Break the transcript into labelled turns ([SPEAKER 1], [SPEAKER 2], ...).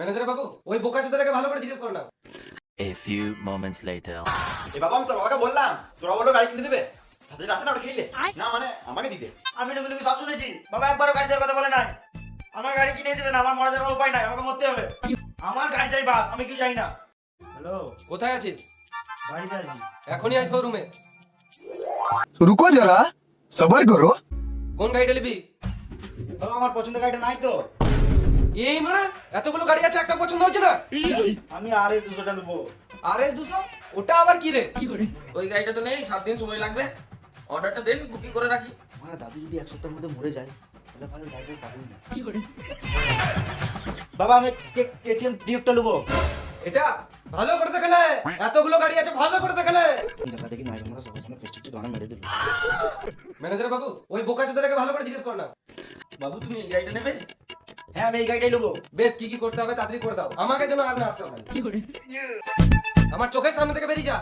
[SPEAKER 1] Manager বাবু, ওই বোকাচোদাটাকে ভালো করে জিজ্ঞেস করো না।
[SPEAKER 2] A few moments later.
[SPEAKER 3] এ বাবা, আমি তোর বাবাকে বললাম তোরা বললো গাড়ি কিনে দেবে, হাতে আসে না ওটা খেলে না, মানে আমাকে দিতে।
[SPEAKER 4] আমি এগুলো সব শুনেছি, বাবা একবারও গাড়ি যাওয়ার কথা বলে নাই। আমার গাড়ি কিনে দেবেন, আমার মরা যাওয়ার উপায় নাই, আমাকে মরতে হবে। আমার গাড়ি চাই, বাস, আমি কি চাই না। হ্যালো,
[SPEAKER 1] কোথায় আছিস?
[SPEAKER 4] বাড়িতে আছি।
[SPEAKER 1] এখনই আয় শোরুমে।
[SPEAKER 5] रुको जरा सबर करो।
[SPEAKER 1] কোন গাড়িটা নিবি?
[SPEAKER 4] বাবা আমার পছন্দের গাড়িটা নাই তো।
[SPEAKER 1] এই মারা, এতগুলো গাড়ি আছে, একটা পছন্দ হচ্ছে না?
[SPEAKER 4] আমি RS 200টা নেবো।
[SPEAKER 1] RS 200? ওটা আবার কি রে?
[SPEAKER 6] ওই গাড়িটা তো নেই, 7 দিন সময় লাগবে। অর্ডারটা দেন, বুকিং করে রাখি।
[SPEAKER 4] আমার দাদু যদি 1 সপ্তাহের মধ্যে মরে যায় তাহলে ভালো গাড়িটা পাবো না। বাবা আমি KTM ডিউকটা নেবো।
[SPEAKER 1] এটা ভালো করে দেখালে, এতগুলো গাড়ি আছে, ভালো করে দেখালে।
[SPEAKER 4] দেখা দেখি নাই, আমরা সবার সামনে প্রেস্টিজটা গানা মেরে দিল।
[SPEAKER 1] ম্যানেজার বাবু, ওই বোকাচোদাটাকে ভালো করে জিজ্ঞেস করো না।
[SPEAKER 6] বাবু তুমি এই গাড়িটা নেবে?
[SPEAKER 4] হ্যাঁ আমি এই গাড়িটাই নেবো।
[SPEAKER 1] বেশ, কি কি করতে হবে তাড়াতাড়ি করে দাও, আমাকে যেন আর না আসতে হয়। আমার চোখের সামনে থেকে বেরিয়ে যা।